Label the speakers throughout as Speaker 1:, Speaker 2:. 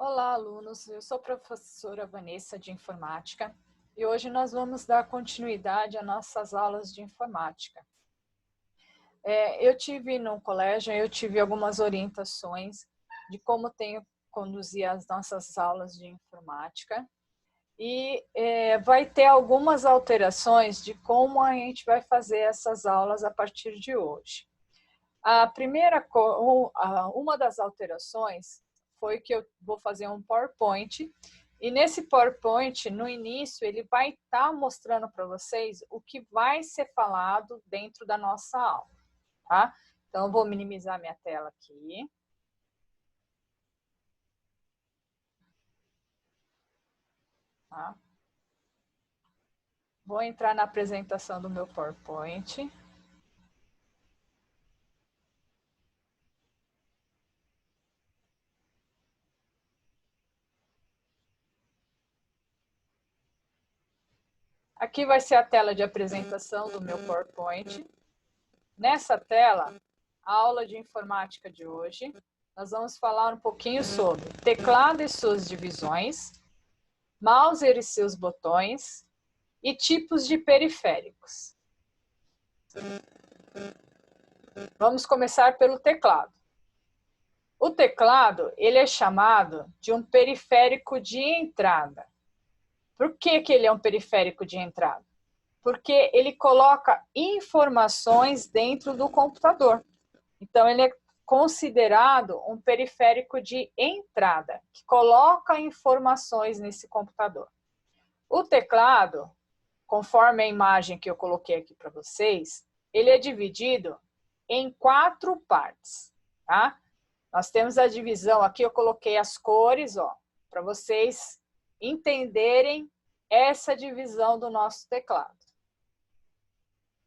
Speaker 1: Olá, alunos. Eu sou a professora Vanessa de Informática e hoje nós vamos dar continuidade às nossas aulas de informática. Eu tive no colégio, algumas orientações de como tenho conduzir as nossas aulas de informática e vai ter algumas alterações de como a gente vai fazer essas aulas a partir de hoje. Uma das alterações foi que eu vou fazer um PowerPoint e nesse PowerPoint, no início, ele vai estar mostrando para vocês o que vai ser falado dentro da nossa aula, tá? Então, eu vou minimizar minha tela aqui. Tá? Vou entrar na apresentação do meu PowerPoint. Aqui vai ser a tela de apresentação do meu PowerPoint. Nessa tela, a aula de informática de hoje, nós vamos falar um pouquinho sobre teclado e suas divisões, mouse e seus botões e tipos de periféricos. Vamos começar pelo teclado. O teclado, ele é chamado de um periférico de entrada. Por que ele é um periférico de entrada? Porque ele coloca informações dentro do computador. Então, ele é considerado um periférico de entrada, que coloca informações nesse computador. O teclado, conforme a imagem que eu coloquei aqui para vocês, ele é dividido em 4 partes, tá? Nós temos a divisão aqui, eu coloquei as cores, ó, para vocês entenderem essa divisão do nosso teclado.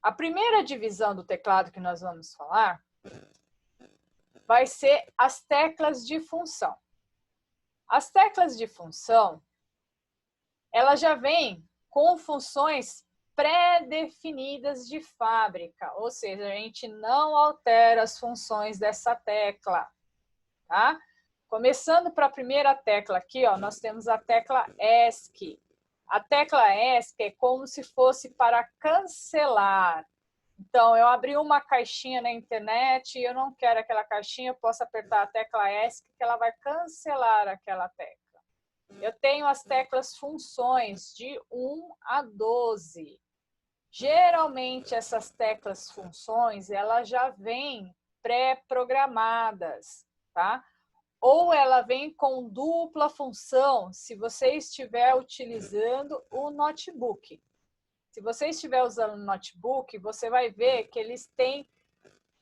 Speaker 1: A primeira divisão do teclado que nós vamos falar vai ser as teclas de função. As teclas de função, elas já vêm com funções pré-definidas de fábrica, ou seja, a gente não altera as funções dessa tecla, tá? Começando para a primeira tecla aqui, ó, nós temos a tecla ESC. A tecla ESC é como se fosse para cancelar. Então, eu abri uma caixinha na internet e eu não quero aquela caixinha, eu posso apertar a tecla ESC que ela vai cancelar aquela tecla. Eu tenho as teclas funções de 1 a 12. Geralmente, essas teclas funções, elas já vêm pré-programadas, tá? Ou ela vem com dupla função, se você estiver utilizando o notebook. Se você estiver usando o notebook, você vai ver que eles têm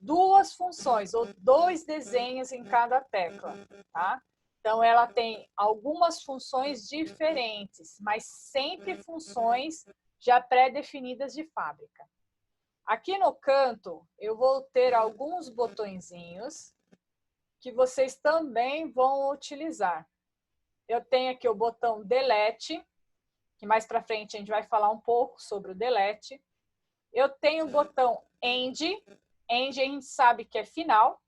Speaker 1: 2 funções, ou 2 desenhos em cada tecla, tá? Então, ela tem algumas funções diferentes, mas sempre funções já pré-definidas de fábrica. Aqui no canto, eu vou ter alguns botõezinhos que vocês também vão utilizar. Eu tenho aqui o botão Delete, que mais para frente a gente vai falar um pouco sobre o Delete. Eu tenho o botão End, End a gente sabe que é final,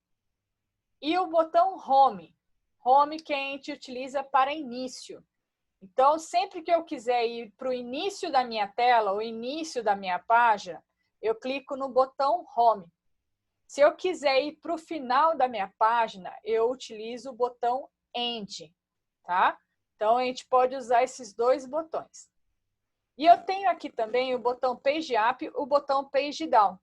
Speaker 1: e o botão Home, Home que a gente utiliza para início. Então, sempre que eu quiser ir para o início da minha tela, o início da minha página, eu clico no botão Home. Se eu quiser ir para o final da minha página, eu utilizo o botão End, tá? Então, a gente pode usar esses 2 botões. E eu tenho aqui também o botão Page Up e o botão Page Down.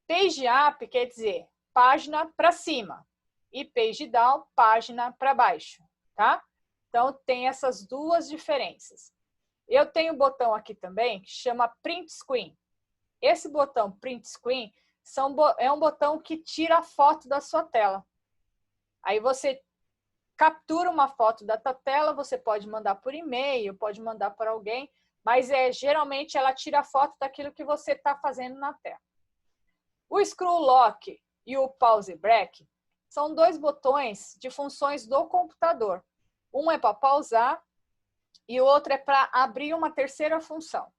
Speaker 1: Page Up quer dizer página para cima e Page Down, página para baixo, tá? Então, tem essas 2 diferenças. Eu tenho um botão aqui também que chama Print Screen. Esse botão Print Screen é um botão que tira a foto da sua tela. Aí você captura uma foto da tua tela, você pode mandar por e-mail, pode mandar para alguém, mas geralmente ela tira a foto daquilo que você está fazendo na tela. O Scroll Lock e o Pause Break são 2 botões de funções do computador. Um é para pausar e o outro é para abrir uma terceira função.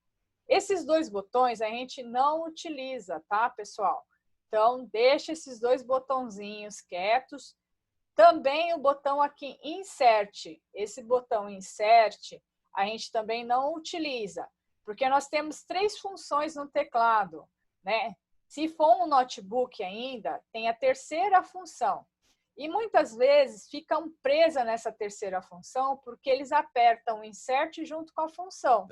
Speaker 1: Esses 2 botões a gente não utiliza, tá, pessoal? Então, deixa esses 2 botõezinhos quietos. Também o botão aqui Insert. Esse botão Insert a gente também não utiliza, porque nós temos 3 funções no teclado, né? Se for um notebook ainda, tem a terceira função. E muitas vezes ficam presas nessa terceira função porque eles apertam o Insert junto com a função.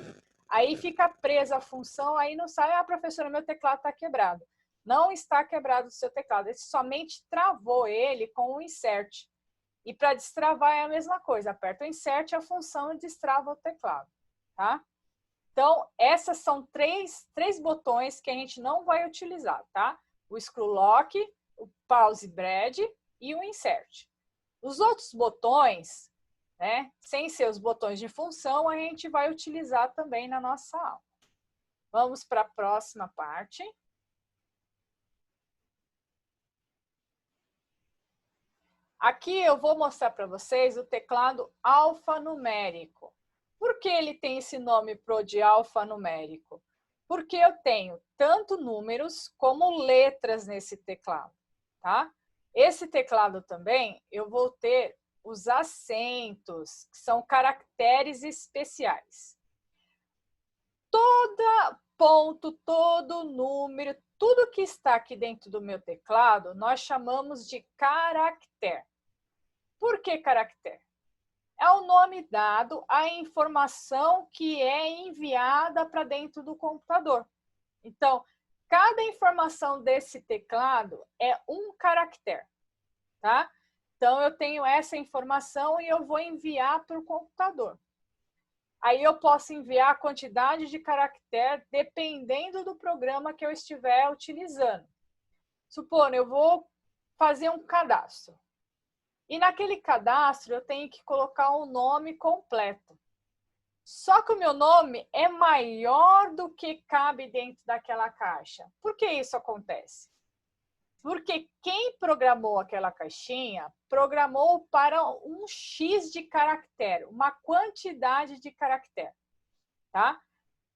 Speaker 1: Aí fica presa a função, aí não sai, ah, professora, meu teclado está quebrado. Não está quebrado o seu teclado, ele somente travou ele com o Insert. E para destravar é a mesma coisa, aperta o Insert, a função destrava o teclado, tá? Então, essas são três botões que a gente não vai utilizar, tá? O Screw Lock, o Pause Brad e o Insert. Os outros botões, né, sem ser os botões de função, a gente vai utilizar também na nossa aula. Vamos para a próxima parte. Aqui eu vou mostrar para vocês o teclado alfanumérico. Por que ele tem esse nome de alfanumérico? Porque eu tenho tanto números como letras nesse teclado, tá? Esse teclado também eu vou ter os acentos, que são caracteres especiais. Todo ponto, todo número, tudo que está aqui dentro do meu teclado, nós chamamos de caractere. Por que caractere? É o nome dado à informação que é enviada para dentro do computador. Então, cada informação desse teclado é um caractere, tá? Então, eu tenho essa informação e eu vou enviar para o computador. Aí eu posso enviar a quantidade de caractere dependendo do programa que eu estiver utilizando. Supondo, eu vou fazer um cadastro. E naquele cadastro eu tenho que colocar um nome completo. Só que o meu nome é maior do que cabe dentro daquela caixa. Por que isso acontece? Porque quem programou aquela caixinha, programou para um X de caractere, uma quantidade de caractere, tá?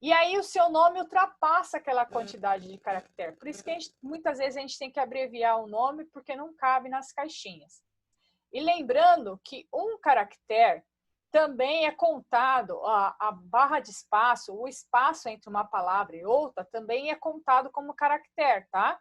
Speaker 1: E aí o seu nome ultrapassa aquela quantidade de caractere. Por isso que muitas vezes a gente tem que abreviar o nome, porque não cabe nas caixinhas. E lembrando que um caractere também é contado, a barra de espaço, o espaço entre uma palavra e outra, também é contado como caractere, tá?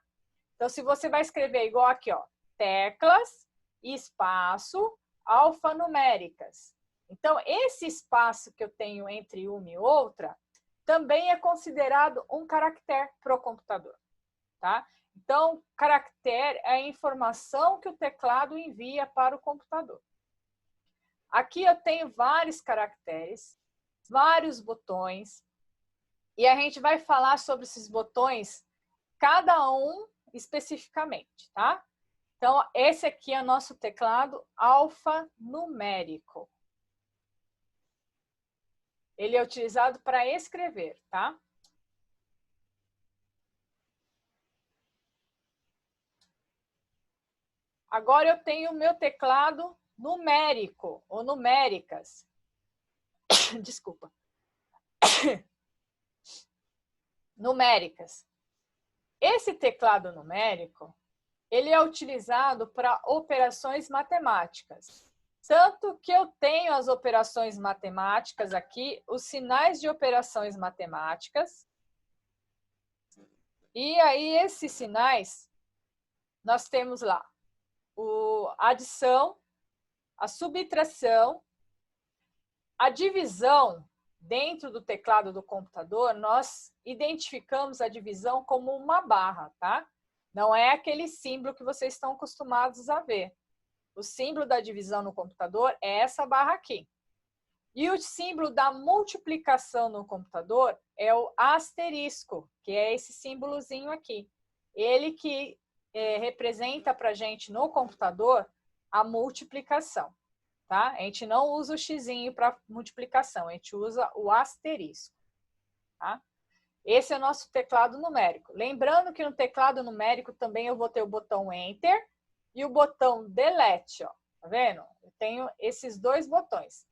Speaker 1: Então, se você vai escrever igual aqui, ó, teclas, espaço, alfanuméricas. Então, esse espaço que eu tenho entre uma e outra também é considerado um caractere para o computador, tá? Então, caractere é a informação que o teclado envia para o computador. Aqui eu tenho vários caracteres, vários botões, e a gente vai falar sobre esses botões, cada um especificamente, tá? Então, esse aqui é o nosso teclado alfanumérico. Ele é utilizado para escrever, tá? Agora eu tenho o meu teclado numérico, ou numéricas. Desculpa. Numéricas. Esse teclado numérico, ele é utilizado para operações matemáticas. Tanto que eu tenho as operações matemáticas aqui, os sinais de operações matemáticas. E aí, esses sinais, nós temos lá a adição, a subtração, a divisão. Dentro do teclado do computador, nós identificamos a divisão como uma barra, tá? Não é aquele símbolo que vocês estão acostumados a ver. O símbolo da divisão no computador é essa barra aqui. E o símbolo da multiplicação no computador é o asterisco, que é esse símbolozinho aqui. Ele que representa para a gente no computador a multiplicação. Tá? A gente não usa o xizinho para multiplicação, a gente usa o asterisco. Tá? Esse é o nosso teclado numérico. Lembrando que no teclado numérico também eu vou ter o botão Enter e o botão Delete. Ó. Tá vendo? Eu tenho esses dois botões.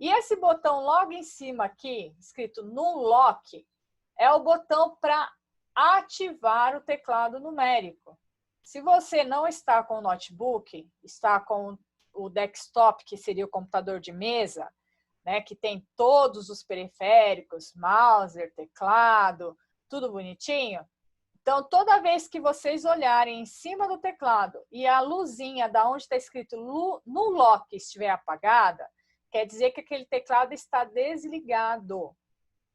Speaker 1: E esse botão logo em cima aqui, escrito Numlock, é o botão para ativar o teclado numérico. Se você não está com o notebook, está com o desktop, que seria o computador de mesa, né, que tem todos os periféricos, mouse, teclado, tudo bonitinho. Então, toda vez que vocês olharem em cima do teclado e a luzinha da onde está escrito no lock estiver apagada, quer dizer que aquele teclado está desligado.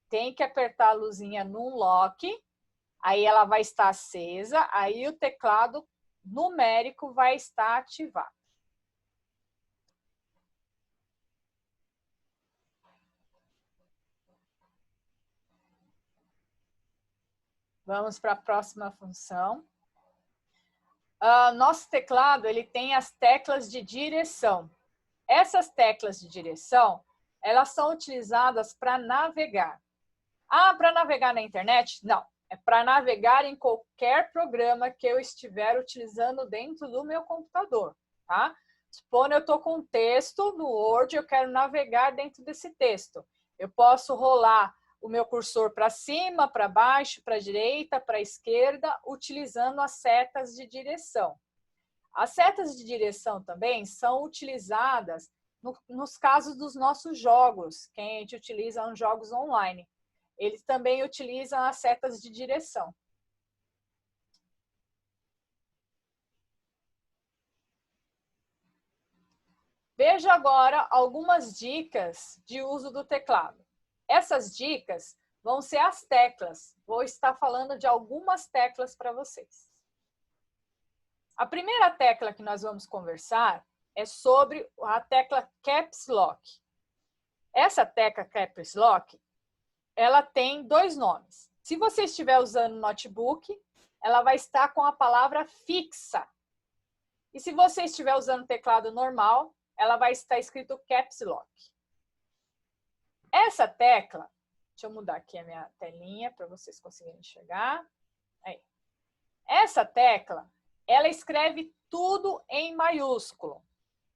Speaker 1: Tem que apertar a luzinha no lock, aí ela vai estar acesa, aí o teclado numérico vai estar ativado. Vamos para a próxima função. Nosso teclado ele tem as teclas de direção. Essas teclas de direção, elas são utilizadas para navegar. Para navegar na internet? Não. É para navegar em qualquer programa que eu estiver utilizando dentro do meu computador, tá? Supondo eu estou com um texto no Word, eu quero navegar dentro desse texto. Eu posso rolar o meu cursor para cima, para baixo, para a direita, para a esquerda, utilizando as setas de direção. As setas de direção também são utilizadas nos casos dos nossos jogos, que a gente utiliza nos jogos online. Eles também utilizam as setas de direção. Veja agora algumas dicas de uso do teclado. Essas dicas vão ser as teclas. Vou estar falando de algumas teclas para vocês. A primeira tecla que nós vamos conversar é sobre a tecla Caps Lock. Essa tecla Caps Lock, ela tem dois nomes. Se você estiver usando notebook, ela vai estar com a palavra fixa. E se você estiver usando teclado normal, ela vai estar escrito Caps Lock. Essa tecla, deixa eu mudar aqui a minha telinha para vocês conseguirem enxergar. Aí. Essa tecla, ela escreve tudo em maiúsculo.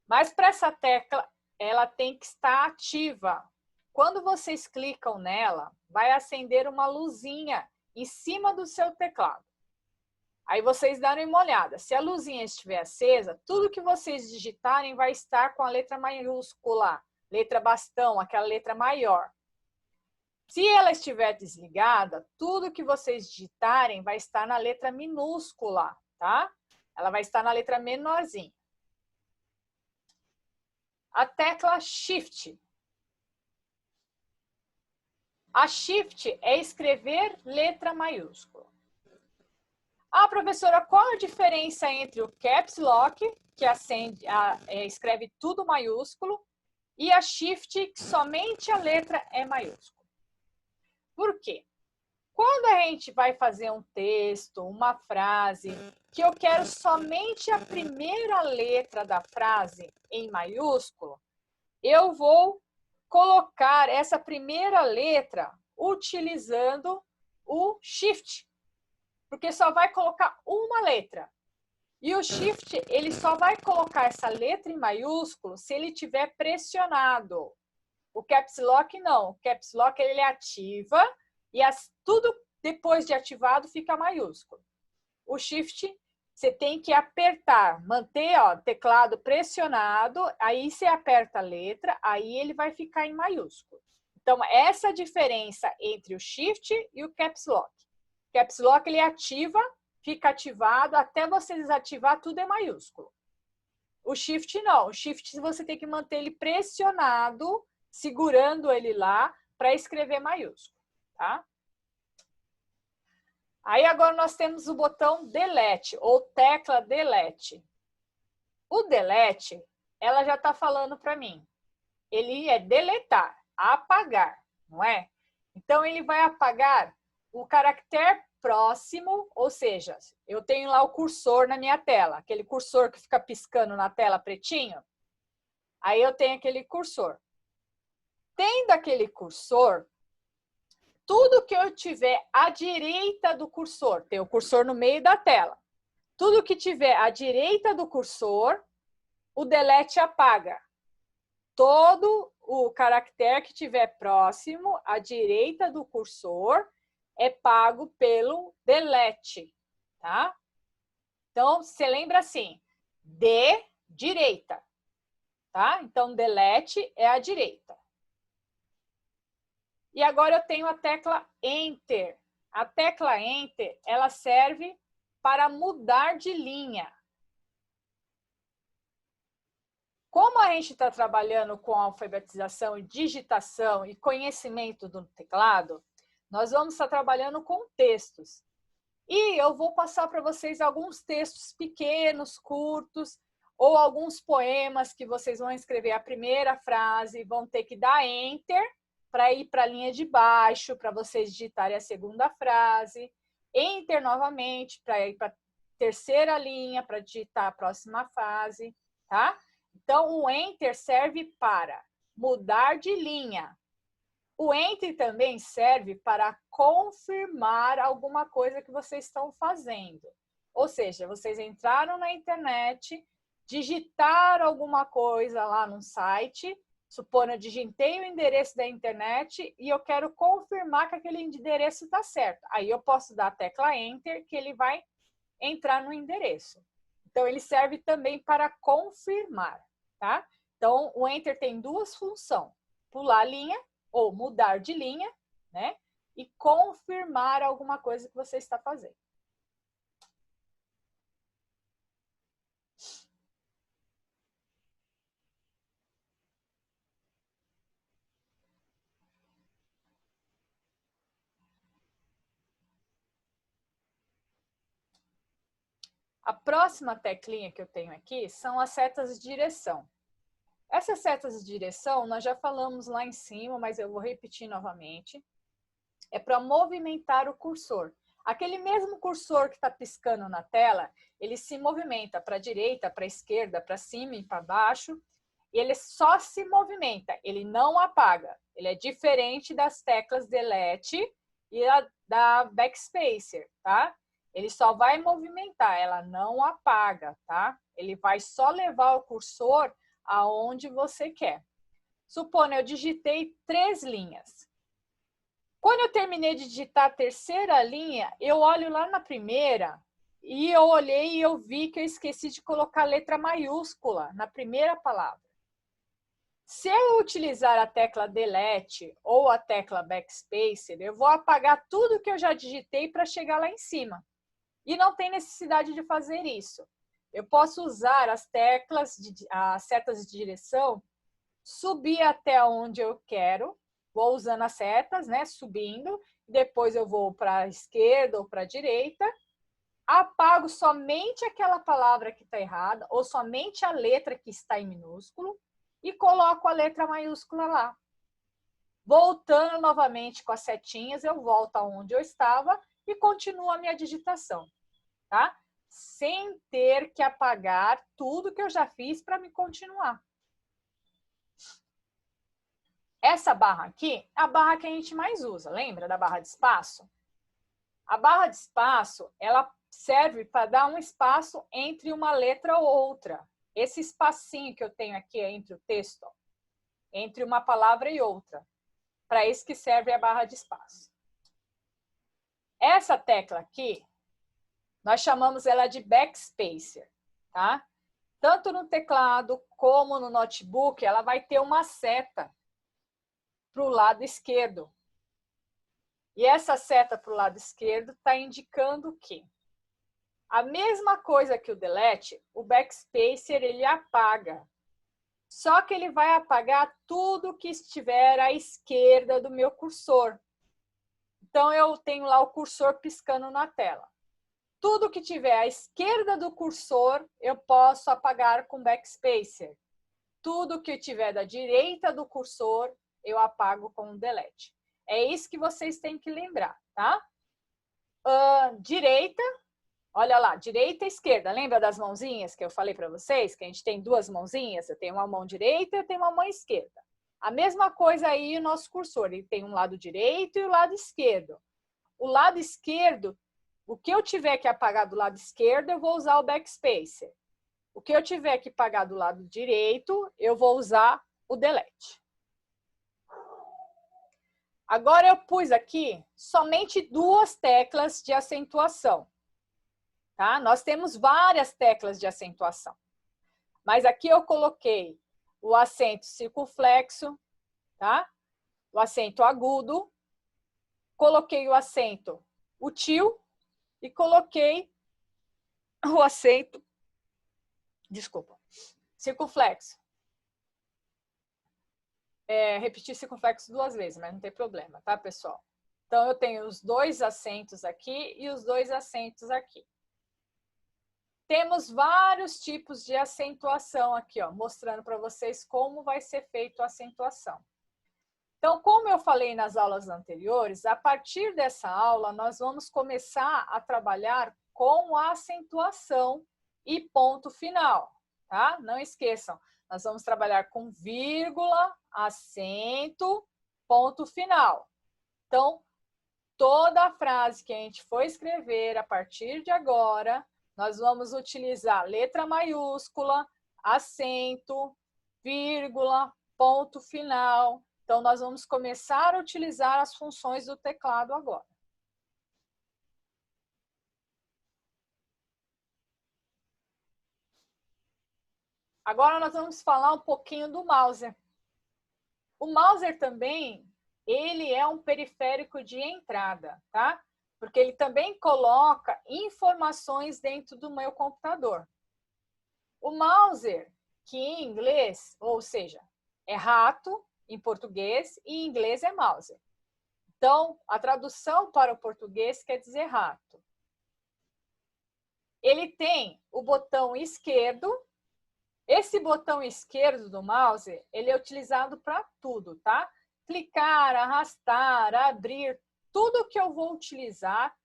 Speaker 1: Mas para essa tecla, ela tem que estar ativa. Quando vocês clicam nela, vai acender uma luzinha em cima do seu teclado. Aí vocês darem uma olhada. Se a luzinha estiver acesa, tudo que vocês digitarem vai estar com a letra maiúscula, letra bastão, aquela letra maior. Se ela estiver desligada, tudo que vocês digitarem vai estar na letra minúscula, tá? Ela vai estar na letra menorzinha. A tecla Shift. A Shift é escrever letra maiúscula. Professora, qual a diferença entre o Caps Lock, que escreve tudo maiúsculo, e a Shift, que somente a letra é maiúscula? Por quê? Quando a gente vai fazer um texto, uma frase, que eu quero somente a primeira letra da frase em maiúsculo, eu vou colocar essa primeira letra utilizando o Shift, porque só vai colocar uma letra. E o Shift, ele só vai colocar essa letra em maiúsculo se ele tiver pressionado. O Caps Lock não. O Caps Lock ele ativa e tudo depois de ativado fica maiúsculo. O Shift, você tem que apertar, manter o teclado pressionado, aí você aperta a letra, aí ele vai ficar em maiúsculo. Então, essa é a diferença entre o Shift e o Caps Lock. O Caps Lock ele ativa, fica ativado, até você desativar, tudo é maiúsculo. O Shift não. O Shift você tem que manter ele pressionado, segurando ele lá, para escrever maiúsculo, tá? Aí agora nós temos o botão Delete, ou tecla Delete. O Delete, ela já está falando para mim. Ele é deletar, apagar, não é? Então, ele vai apagar o caractere próximo, ou seja, eu tenho lá o cursor na minha tela, aquele cursor que fica piscando na tela pretinho. Aí eu tenho aquele cursor. Tendo aquele cursor, tudo que eu tiver à direita do cursor, tem o cursor no meio da tela. Tudo que tiver à direita do cursor, o delete apaga. Todo o caractere que tiver próximo à direita do cursor é pago pelo delete, tá? Então, você lembra assim, de direita. tá? Então, delete é à direita. E agora eu tenho a tecla Enter. A tecla Enter, ela serve para mudar de linha. Como a gente está trabalhando com alfabetização e digitação e conhecimento do teclado, nós vamos estar trabalhando com textos. E eu vou passar para vocês alguns textos pequenos, curtos, ou alguns poemas que vocês vão escrever a primeira frase, vão ter que dar Enter para ir para a linha de baixo, para vocês digitarem a segunda frase. Enter novamente para ir para a terceira linha, para digitar a próxima frase, tá? Então, o Enter serve para mudar de linha. O Enter também serve para confirmar alguma coisa que vocês estão fazendo. Ou seja, vocês entraram na internet, digitaram alguma coisa lá no site, supondo eu digitei o endereço da internet e eu quero confirmar que aquele endereço está certo. Aí eu posso dar a tecla Enter, que ele vai entrar no endereço. Então, ele serve também para confirmar, tá? Então, o Enter tem duas funções: pular a linha, ou mudar de linha, né? E confirmar alguma coisa que você está fazendo. A próxima teclinha que eu tenho aqui são as setas de direção. Essas setas de direção nós já falamos lá em cima, mas eu vou repetir novamente. É para movimentar o cursor. Aquele mesmo cursor que está piscando na tela, ele se movimenta para a direita, para a esquerda, para cima e para baixo. E ele só se movimenta, ele não apaga. Ele é diferente das teclas Delete e da Backspacer, tá? Ele só vai movimentar, ela não apaga, tá? Ele vai só levar o cursor aonde você quer. Supondo, eu digitei 3 linhas. Quando eu terminei de digitar a terceira linha, eu olho lá na primeira e eu olhei e eu vi que eu esqueci de colocar letra maiúscula na primeira palavra. Se eu utilizar a tecla Delete ou a tecla Backspacer, eu vou apagar tudo que eu já digitei para chegar lá em cima. E não tem necessidade de fazer isso. Eu posso usar as teclas, as setas de direção, subir até onde eu quero, vou usando as setas, né, subindo, depois eu vou para a esquerda ou para a direita, apago somente aquela palavra que está errada, ou somente a letra que está em minúsculo, e coloco a letra maiúscula lá. Voltando novamente com as setinhas, eu volto aonde eu estava e continuo a minha digitação, tá? Sem ter que apagar tudo que eu já fiz para me continuar. Essa barra aqui é a barra que a gente mais usa, lembra da barra de espaço? A barra de espaço, ela serve para dar um espaço entre uma letra ou outra. Esse espacinho que eu tenho aqui entre o texto, ó, entre uma palavra e outra. Para isso que serve a barra de espaço. Essa tecla aqui, nós chamamos ela de Backspacer, tá? Tanto no teclado como no notebook, ela vai ter uma seta para o lado esquerdo. E essa seta para o lado esquerdo está indicando que a mesma coisa que o Delete, o Backspacer ele apaga. Só que ele vai apagar tudo que estiver à esquerda do meu cursor. Então, eu tenho lá o cursor piscando na tela. Tudo que tiver à esquerda do cursor, eu posso apagar com Backspacer. Tudo que tiver da direita do cursor, eu apago com o Delete. É isso que vocês têm que lembrar, tá? Direita, olha lá, direita e esquerda. Lembra das mãozinhas que eu falei para vocês? Que a gente tem duas mãozinhas? Eu tenho uma mão direita e eu tenho uma mão esquerda. A mesma coisa aí o nosso cursor. Ele tem um lado direito e o lado esquerdo. O lado esquerdo, o que eu tiver que apagar do lado esquerdo, eu vou usar o Backspacer. O que eu tiver que apagar do lado direito, eu vou usar o Delete. Agora eu pus aqui somente 2 teclas de acentuação. Tá? Nós temos várias teclas de acentuação. Mas aqui eu coloquei o acento circunflexo, tá? O acento agudo, coloquei o acento util e coloquei o acento, desculpa, circunflexo. Repetir circunflexo 2 vezes, mas não tem problema, tá, pessoal? Então, eu tenho os 2 acentos aqui e os 2 acentos aqui. Temos vários tipos de acentuação aqui, ó, mostrando para vocês como vai ser feita a acentuação. Então, como eu falei nas aulas anteriores, a partir dessa aula, nós vamos começar a trabalhar com a acentuação e ponto final, tá? Não esqueçam, nós vamos trabalhar com vírgula, acento, ponto final. Então, toda a frase que a gente for escrever a partir de agora, nós vamos utilizar letra maiúscula, acento, vírgula, ponto final. Então, nós vamos começar a utilizar as funções do teclado agora. Agora, nós vamos falar um pouquinho do Mouser. O Mouser também, ele é um periférico de entrada, tá? Porque ele também coloca informações dentro do meu computador. O Mouser, que em inglês, ou seja, é rato em português e em inglês é Mouser. Então, a tradução para o português quer dizer rato. Ele tem o botão esquerdo. Esse botão esquerdo do mouse, ele é utilizado para tudo, tá? Clicar, arrastar, abrir, tudo que eu vou utilizar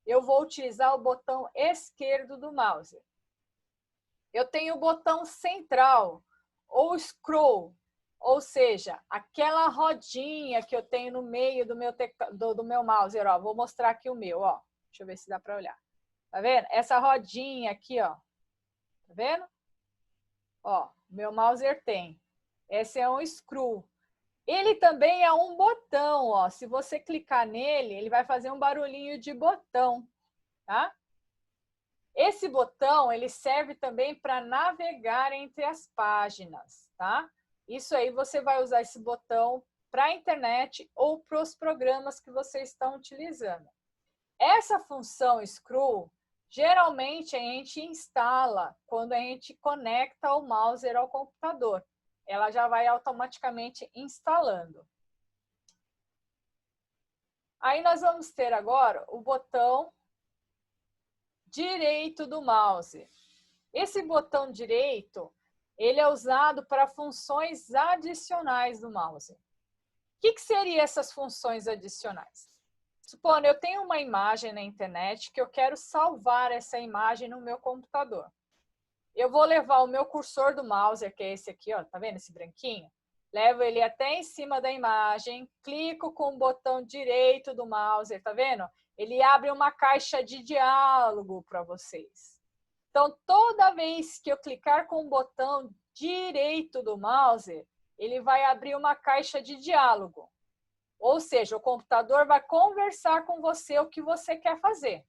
Speaker 1: o botão esquerdo do mouse. Eu tenho o botão central, ou scroll, ou seja, aquela rodinha que eu tenho no meio do meu mouse. Ó, vou mostrar aqui o meu, ó. Deixa eu ver se dá para olhar. Tá vendo? Essa rodinha aqui, ó. Tá vendo? Ó, meu mouse tem. Esse é um screw. Ele também é um botão, ó. Se você clicar nele, ele vai fazer um barulhinho de botão, tá? Esse botão, ele serve também para navegar entre as páginas, tá? Isso aí você vai usar esse botão para a internet ou para os programas que vocês estão utilizando. Essa função screw, geralmente a gente instala quando a gente conecta o mouse ao computador. Ela já vai automaticamente instalando. Aí nós vamos ter agora o botão direito do mouse. Esse botão direito, ele é usado para funções adicionais do mouse. O que seriam essas funções adicionais? Supondo, eu tenho uma imagem na internet que eu quero salvar essa imagem no meu computador. Eu vou levar o meu cursor do mouse, que é esse aqui, ó, tá vendo esse branquinho? Levo ele até em cima da imagem, clico com o botão direito do mouse, tá vendo? Ele abre uma caixa de diálogo para vocês. Então, toda vez que eu clicar com o botão direito do mouse, ele vai abrir uma caixa de diálogo. Ou seja, o computador vai conversar com você o que você quer fazer.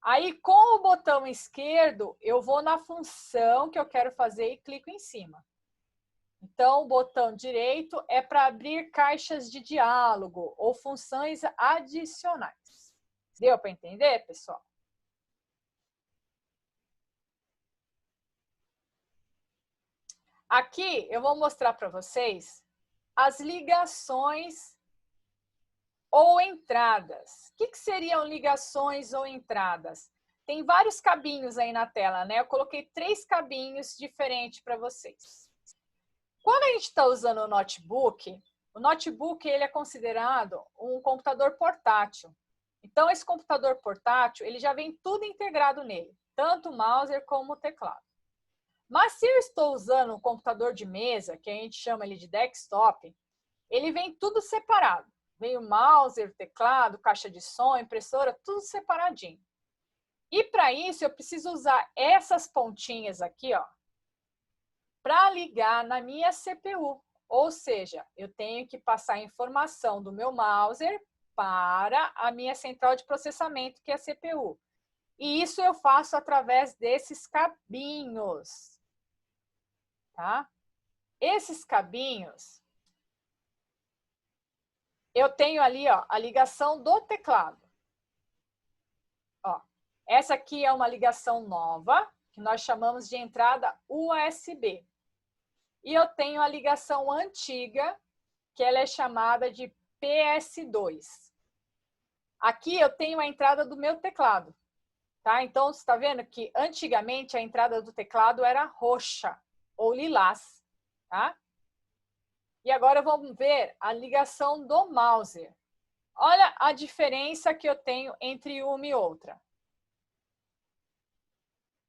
Speaker 1: Aí, com o botão esquerdo, eu vou na função que eu quero fazer e clico em cima. Então, o botão direito é para abrir caixas de diálogo ou funções adicionais. Deu para entender, pessoal? Aqui, eu vou mostrar para vocês as ligações ou entradas. O que seriam ligações ou entradas? Tem vários cabinhos aí na tela, né? Eu coloquei 3 cabinhos diferentes para vocês. Quando a gente está usando o notebook ele é considerado um computador portátil. Então, esse computador portátil, ele já vem tudo integrado nele, tanto o mouse como o teclado. Mas se eu estou usando um computador de mesa, que a gente chama ele de desktop, ele vem tudo separado. Vem o mouse, o teclado, caixa de som, impressora, tudo separadinho. E para isso, eu preciso usar essas pontinhas aqui, ó, para ligar na minha CPU. Ou seja, eu tenho que passar a informação do meu mouse para a minha central de processamento, que é a CPU. E isso eu faço através desses cabinhos. Tá? esses cabinhos, eu tenho ali, ó, a ligação do teclado. Ó, essa aqui é uma ligação nova, que nós chamamos de entrada USB. E eu tenho a ligação antiga, que ela é chamada de PS2. Aqui eu tenho a entrada do meu teclado. Tá? Então, você está vendo que antigamente a entrada do teclado era roxa ou lilás. Tá? E agora vamos ver a ligação do mouse. Olha a diferença que eu tenho entre uma e outra.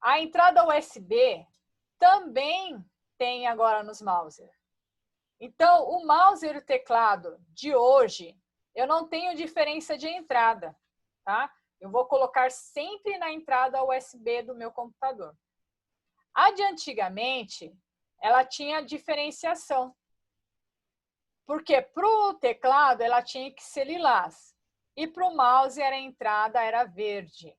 Speaker 1: A entrada USB também tem agora nos mousers. Então, o mouse e o teclado de hoje, eu não tenho diferença de entrada, tá? Eu vou colocar sempre na entrada USB do meu computador. A de antigamente, ela tinha diferenciação. Porque para o teclado, ela tinha que ser lilás. E para o mouse, a entrada era verde.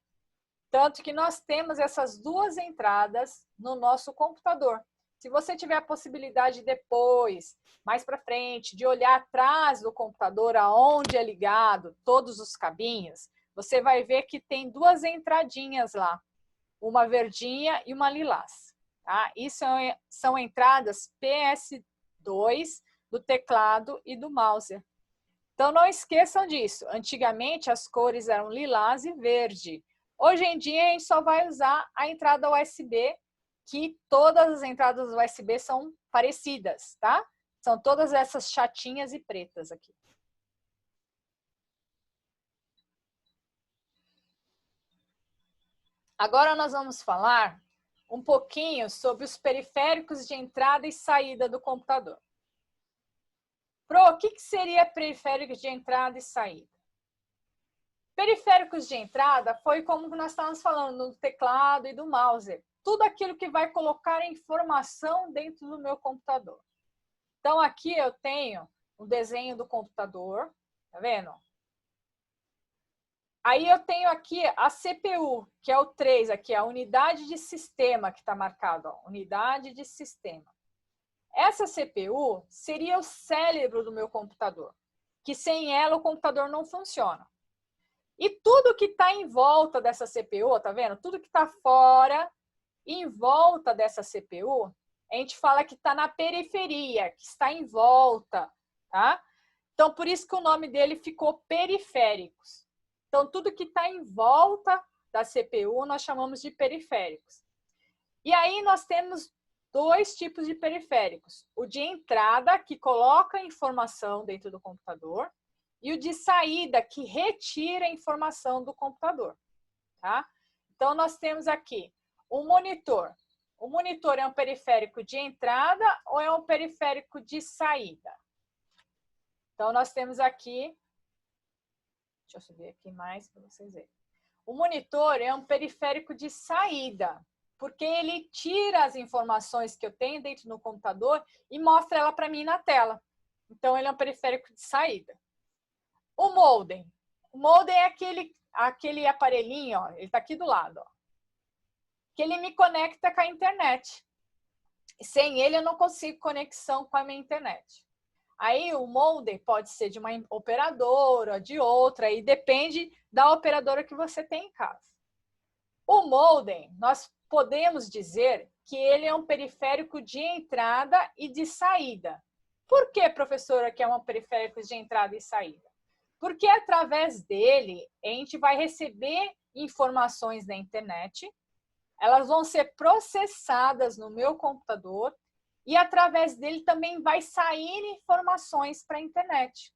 Speaker 1: Tanto que nós temos essas duas entradas no nosso computador. Se você tiver a possibilidade depois, mais para frente, de olhar atrás do computador, aonde é ligado todos os cabinhos, você vai ver que tem duas entradinhas lá, uma verdinha e uma lilás. Tá? Isso são entradas PS2 do teclado e do mouse. Então, não esqueçam disso. Antigamente, as cores eram lilás e verde. Hoje em dia, a gente só vai usar a entrada USB, que todas as entradas USB são parecidas, tá? São todas essas chatinhas e pretas aqui. Agora nós vamos falar um pouquinho sobre os periféricos de entrada e saída do computador. Pro, o que seria periférico de entrada e saída? Periféricos de entrada foi como nós estávamos falando, do teclado e do mouse. Tudo aquilo que vai colocar informação dentro do meu computador. Então, aqui eu tenho o desenho do computador, tá vendo? Aí eu tenho aqui a CPU, que é o 3, aqui, a unidade de sistema que está marcado, ó, unidade de sistema. Essa CPU seria o cérebro do meu computador, que sem ela o computador não funciona. E tudo que está em volta dessa CPU, tá vendo? Tudo que está fora, em volta dessa CPU, a gente fala que está na periferia, que está em volta, tá? Então, por isso que o nome dele ficou periféricos. Então, tudo que está em volta da CPU, nós chamamos de periféricos. E aí, nós temos dois tipos de periféricos. O de entrada, que coloca informação dentro do computador, e o de saída, que retira a informação do computador. Tá? Então, nós temos aqui o monitor. O monitor é um periférico de entrada ou é um periférico de saída? Então, nós temos aqui... Deixa eu subir aqui mais para vocês verem. O monitor é um periférico de saída, porque ele tira as informações que eu tenho dentro do computador e mostra ela para mim na tela. Então, ele é um periférico de saída. O modem. O modem é aquele aparelhinho, ó, ele está aqui do lado, ó, que ele me conecta com a internet. Sem ele, eu não consigo conexão com a minha internet. Aí o modem pode ser de uma operadora, de outra, e depende da operadora que você tem em casa. O modem, nós podemos dizer que ele é um periférico de entrada e de saída. Por que, professora, que é um periférico de entrada e saída? Porque através dele, a gente vai receber informações da internet, elas vão ser processadas no meu computador, e através dele também vai sair informações para a internet.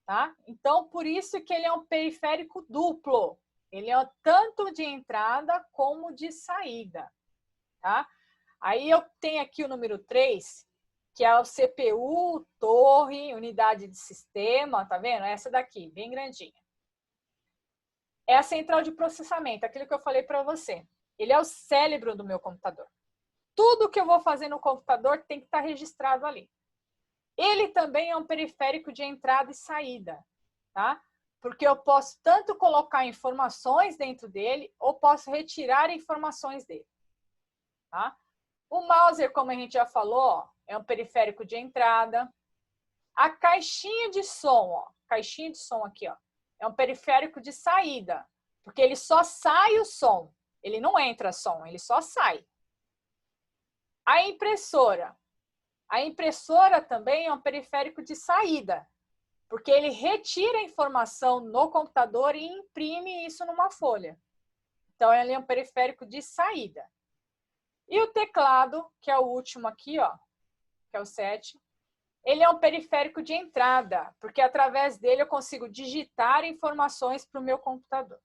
Speaker 1: Tá? Então, por isso que ele é um periférico duplo. Ele é tanto de entrada como de saída. Tá? Aí eu tenho aqui o número 3, que é o CPU, torre, unidade de sistema, tá vendo? Essa daqui, bem grandinha. É a central de processamento, aquilo que eu falei para você. Ele é o cérebro do meu computador. Tudo que eu vou fazer no computador tem que estar registrado ali. Ele também é um periférico de entrada e saída, tá? Porque eu posso tanto colocar informações dentro dele, ou posso retirar informações dele, tá? O mouse, como a gente já falou, ó, é um periférico de entrada. A caixinha de som, ó, caixinha de som aqui, ó, é um periférico de saída, porque ele só sai o som, ele não entra som, ele só sai. A impressora também é um periférico de saída, porque ele retira a informação no computador e imprime isso numa folha. Então, ele é um periférico de saída. E o teclado, que é o último aqui, ó, que é o 7, ele é um periférico de entrada, porque através dele eu consigo digitar informações para o meu computador.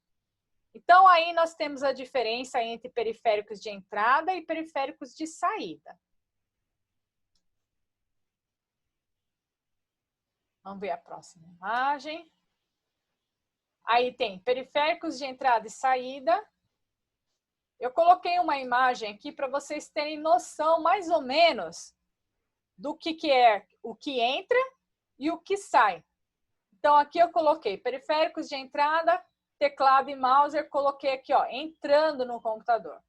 Speaker 1: Então, aí nós temos a diferença entre periféricos de entrada e periféricos de saída. Vamos ver a próxima imagem. Aí tem periféricos de entrada e saída. Eu coloquei uma imagem aqui para vocês terem noção, mais ou menos, do que é o que entra e o que sai. Então, aqui eu coloquei periféricos de entrada, teclado e mouse, eu coloquei aqui, ó, entrando no computador.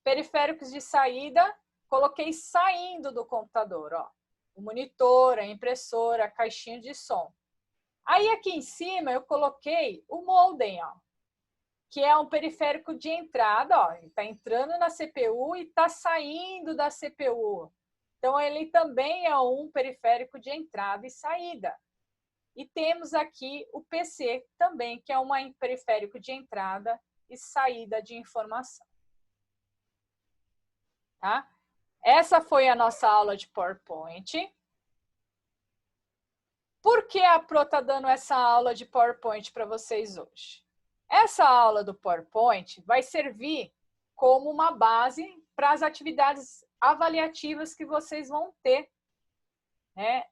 Speaker 1: Periféricos de saída, coloquei saindo do computador, ó. O monitor, a impressora, a caixinha de som. Aí, aqui em cima, eu coloquei o modem, ó, que é um periférico de entrada, ó, ele está entrando na CPU e está saindo da CPU. Então, ele também é um periférico de entrada e saída. E temos aqui o PC também, que é um periférico de entrada e saída de informação. Tá? Essa foi a nossa aula de PowerPoint. Por que a Pro está dando essa aula de PowerPoint para vocês hoje? Essa aula do PowerPoint vai servir como uma base para as atividades avaliativas que vocês vão ter. Né?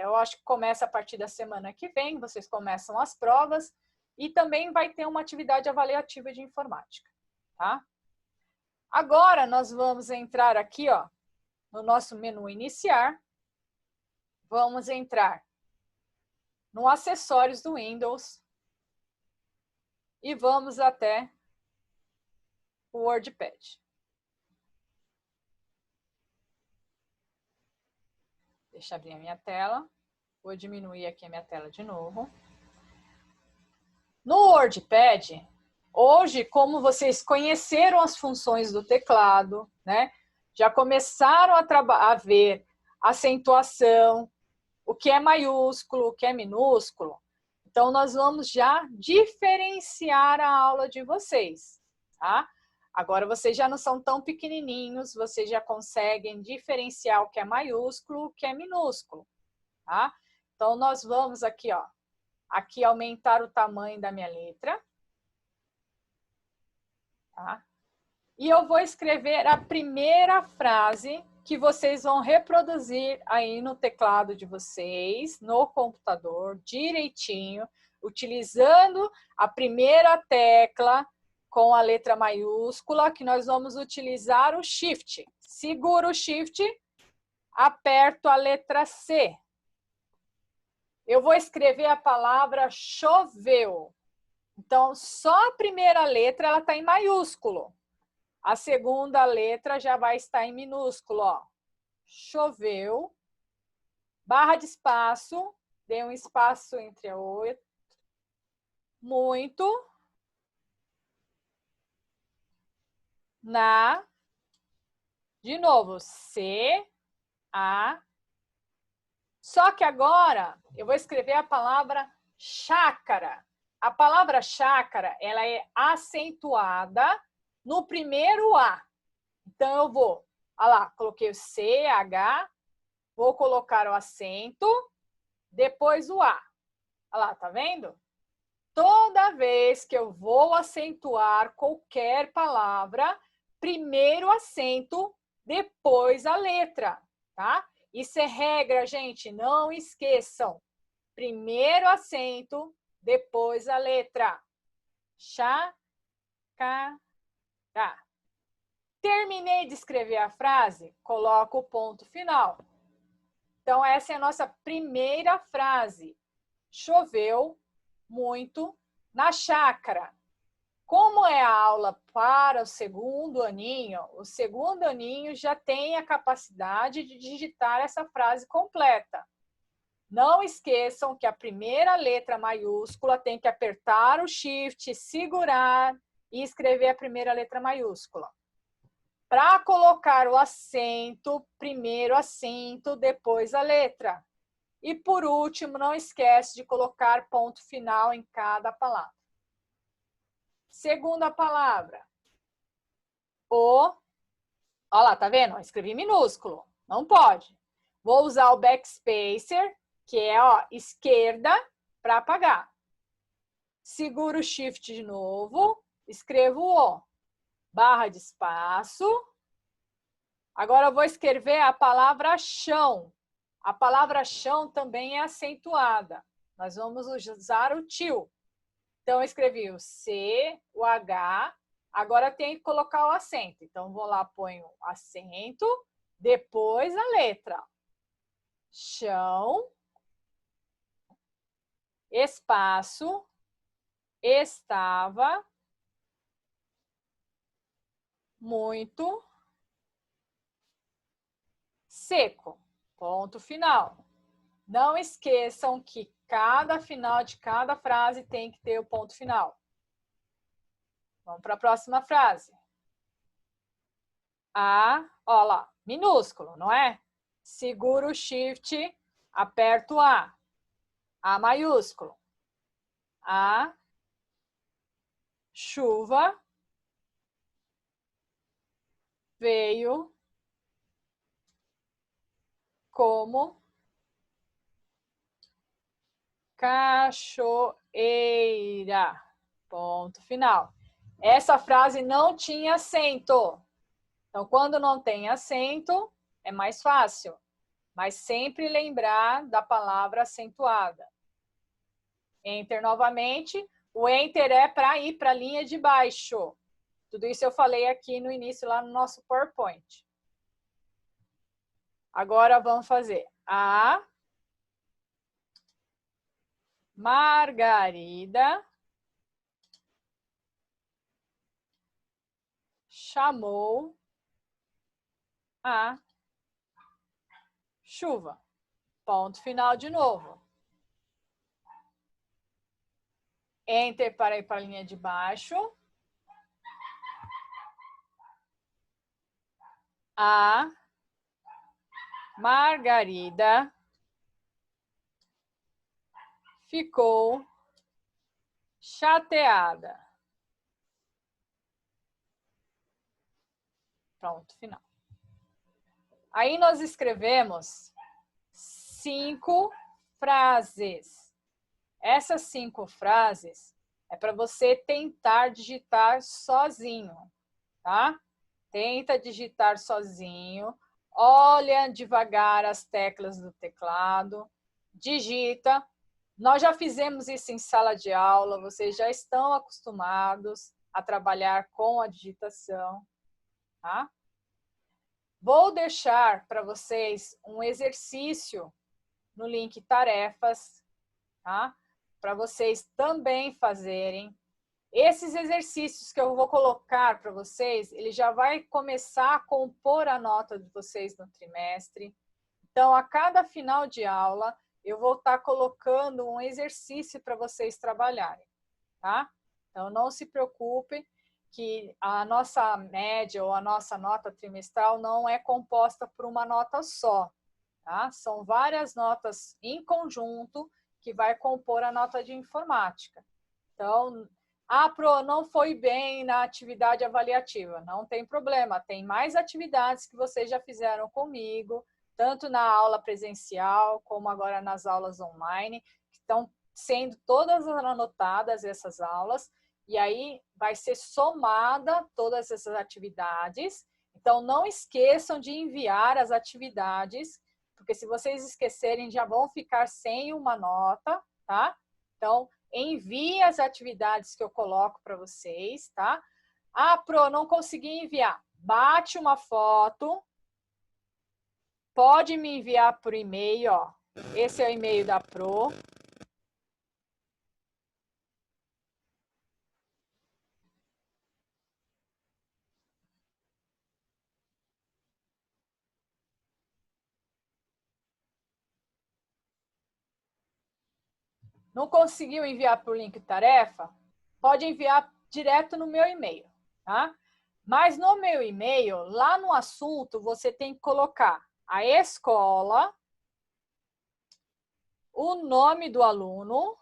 Speaker 1: Eu acho que começa a partir da semana que vem, vocês começam as provas e também vai ter uma atividade avaliativa de informática. Tá? Agora, nós vamos entrar aqui, ó, no nosso menu iniciar. Vamos entrar no acessórios do Windows e vamos até o WordPad. Deixa eu abrir a minha tela. Vou diminuir aqui a minha tela de novo. No WordPad, hoje, como vocês conheceram as funções do teclado, né? Já começaram a ver acentuação, o que é maiúsculo, o que é minúsculo. Então, nós vamos já diferenciar a aula de vocês, tá? Agora, vocês já não são tão pequenininhos, vocês já conseguem diferenciar o que é maiúsculo, o que é minúsculo, tá? Então, nós vamos aqui, ó, aqui aumentar o tamanho da minha letra, tá? E eu vou escrever a primeira frase que vocês vão reproduzir aí no teclado de vocês, no computador, direitinho, utilizando a primeira tecla com a letra maiúscula, que nós vamos utilizar o Shift. Seguro o Shift, aperto a letra C. Eu vou escrever a palavra choveu. Então, só a primeira letra ela está em maiúsculo. A segunda letra já vai estar em minúsculo, ó. Choveu. Barra de espaço. Dê um espaço entre a outra. Muito. Na. De novo. C. A. Só que agora eu vou escrever a palavra chácara. A palavra chácara, ela é acentuada no primeiro A. Então, eu vou, olha lá, coloquei o C, H, vou colocar o acento, depois o A. Olha lá, tá vendo? Toda vez que eu vou acentuar qualquer palavra, primeiro acento, depois a letra, tá? Isso é regra, gente, não esqueçam. Primeiro acento, depois a letra. Chácara. Tá. Terminei de escrever a frase, coloco o ponto final. Então, essa é a nossa primeira frase. Choveu muito na chácara. Como é a aula para o segundo aninho já tem a capacidade de digitar essa frase completa. Não esqueçam que a primeira letra maiúscula tem que apertar o Shift, segurar e escrever a primeira letra maiúscula. Para colocar o acento, primeiro acento, depois a letra. E por último, não esquece de colocar ponto final em cada palavra. Segunda palavra. Olha lá, tá vendo? Escrevi minúsculo. Não pode. Vou usar o backspacer, que é esquerda, para apagar. Seguro o Shift de novo. Escrevo o. Barra de espaço. Agora eu vou escrever a palavra chão. A palavra chão também é acentuada. Nós vamos usar o tio. Então, eu escrevi o C, o H, agora tem que colocar o acento. Então, vou lá, ponho acento, depois a letra. Chão, espaço, estava, muito, seco. Ponto final. Não esqueçam que cada final de cada frase tem que ter o ponto final. Vamos para a próxima frase. A, ó lá, minúsculo, não é? Seguro o Shift, aperto A. A maiúsculo. A chuva veio como cachoeira. Ponto final. Essa frase não tinha acento. Então, quando não tem acento, é mais fácil. Mas sempre lembrar da palavra acentuada. Enter novamente. O Enter é para ir para a linha de baixo. Tudo isso eu falei aqui no início, lá no nosso PowerPoint. Agora vamos fazer a Margarida chamou a chuva. Ponto final de novo. Enter para ir para a linha de baixo. A Margarida ficou chateada. Pronto, final. Aí nós escrevemos 5 frases. Essas 5 frases é para você tentar digitar sozinho, tá? Tenta digitar sozinho. Olha devagar as teclas do teclado. Digita. Nós já fizemos isso em sala de aula. Vocês já estão acostumados a trabalhar com a digitação, tá? Vou deixar para vocês um exercício no link tarefas, tá? Para vocês também fazerem. Esses exercícios que eu vou colocar para vocês, ele já vai começar a compor a nota de vocês no trimestre. Então, a cada final de aula, eu vou estar colocando um exercício para vocês trabalharem, tá? Então, não se preocupe que a nossa média ou a nossa nota trimestral não é composta por uma nota só, tá? São várias notas em conjunto que vai compor a nota de informática. Então, Pro, não foi bem na atividade avaliativa. Não tem problema, tem mais atividades que vocês já fizeram comigo, tanto na aula presencial, como agora nas aulas online, que estão sendo todas anotadas essas aulas, e aí vai ser somada todas essas atividades. Então, não esqueçam de enviar as atividades, porque se vocês esquecerem, já vão ficar sem uma nota, tá? Então, envie as atividades que eu coloco para vocês, tá? Pro, não consegui enviar. Bate uma foto. Pode me enviar por e-mail, ó. Esse é o e-mail da Pro. Não conseguiu enviar por link tarefa? Pode enviar direto no meu e-mail, tá? Mas no meu e-mail, lá no assunto, você tem que colocar a escola, o nome do aluno,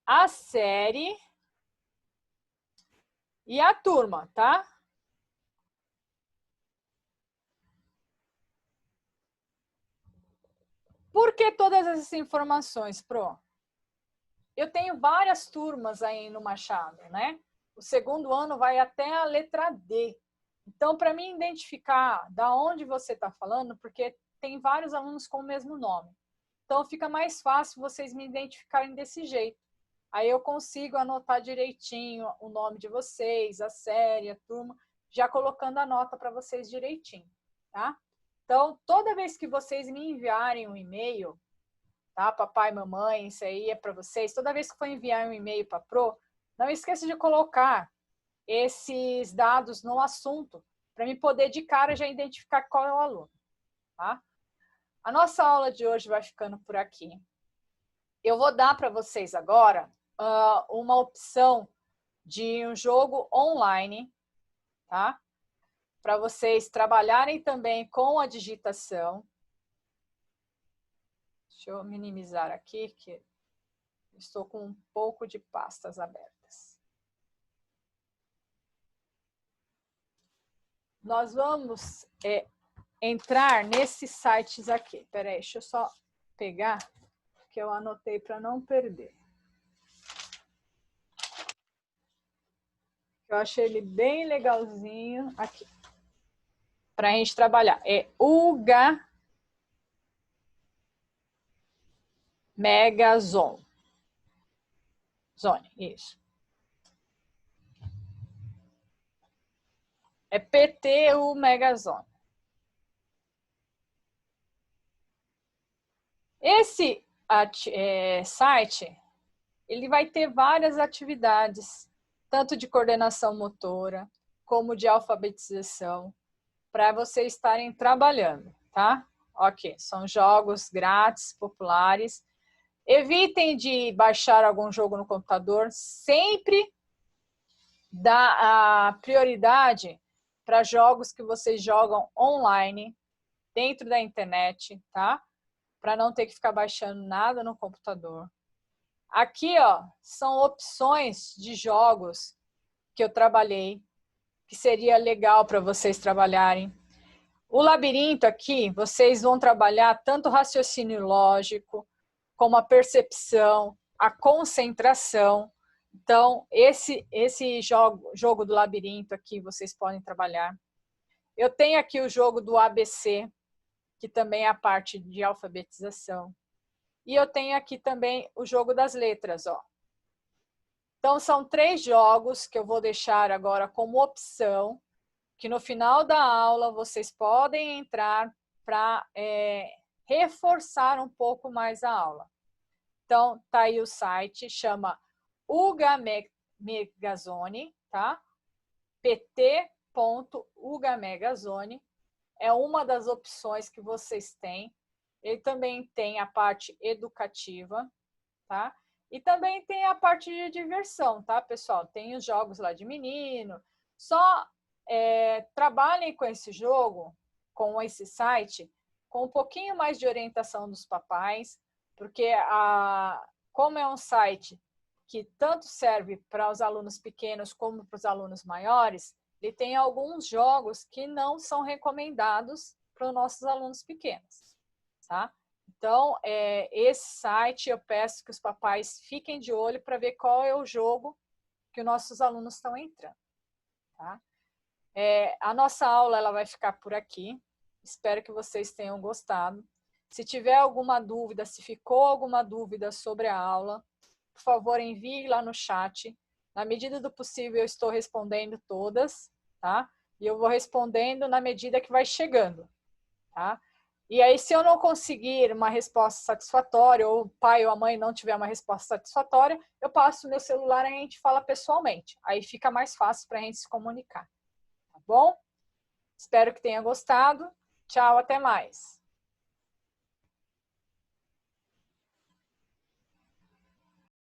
Speaker 1: a série e a turma, tá? Por que todas essas informações, Pro? Eu tenho várias turmas aí no Machado, né? O segundo ano vai até a letra D. Então, para mim identificar da onde você está falando, porque tem vários alunos com o mesmo nome. Então, fica mais fácil vocês me identificarem desse jeito. Aí eu consigo anotar direitinho o nome de vocês, a série, a turma, já colocando a nota para vocês direitinho, tá? Então, toda vez que vocês me enviarem um e-mail, tá? Papai, mamãe, isso aí é para vocês. Toda vez que for enviar um e-mail para a Pro, não esqueça de colocar esses dados no assunto, para me poder de cara já identificar qual é o aluno, tá? A nossa aula de hoje vai ficando por aqui. Eu vou dar para vocês agora uma opção de um jogo online, tá? Para vocês trabalharem também com a digitação. Deixa eu minimizar aqui, que estou com um pouco de pastas abertas. Nós vamos entrar nesses sites aqui. Espera aí, deixa eu só pegar, que eu anotei para não perder. Eu achei ele bem legalzinho aqui. Para a gente trabalhar. É UGA Megazone. Zone, isso. É PTU Megazone. Esse site, ele vai ter várias atividades, tanto de coordenação motora, como de alfabetização, para vocês estarem trabalhando, tá? Ok, são jogos grátis, populares. Evitem de baixar algum jogo no computador, sempre dá a prioridade para jogos que vocês jogam online, dentro da internet, tá? Para não ter que ficar baixando nada no computador. Aqui, ó, são opções de jogos que eu trabalhei, que seria legal para vocês trabalharem. O labirinto aqui, vocês vão trabalhar tanto o raciocínio lógico, como a percepção, a concentração. Então, esse jogo do labirinto aqui, vocês podem trabalhar. Eu tenho aqui o jogo do ABC, que também é a parte de alfabetização. E eu tenho aqui também o jogo das letras, ó. Então, são 3 jogos que eu vou deixar agora como opção, que no final da aula vocês podem entrar para reforçar um pouco mais a aula. Então, tá aí o site, chama UGA Megazone, tá? pt.ugamegazone. É uma das opções que vocês têm. Ele também tem a parte educativa, tá? E também tem a parte de diversão, tá, pessoal? Tem os jogos lá de menino. Só trabalhem com esse jogo, com esse site, com um pouquinho mais de orientação dos papais, porque como é um site que tanto serve para os alunos pequenos como para os alunos maiores, ele tem alguns jogos que não são recomendados para os nossos alunos pequenos, tá? Então, esse site eu peço que os papais fiquem de olho para ver qual é o jogo que os nossos alunos estão entrando, tá? A nossa aula ela vai ficar por aqui. Espero que vocês tenham gostado. Se tiver alguma dúvida, se ficou alguma dúvida sobre a aula, por favor, envie lá no chat. Na medida do possível, eu estou respondendo todas, tá? E eu vou respondendo na medida que vai chegando, tá? E aí, se eu não conseguir uma resposta satisfatória, ou o pai ou a mãe não tiver uma resposta satisfatória, eu passo o meu celular e a gente fala pessoalmente. Aí fica mais fácil para a gente se comunicar. Tá bom? Espero que tenha gostado. Tchau, até mais.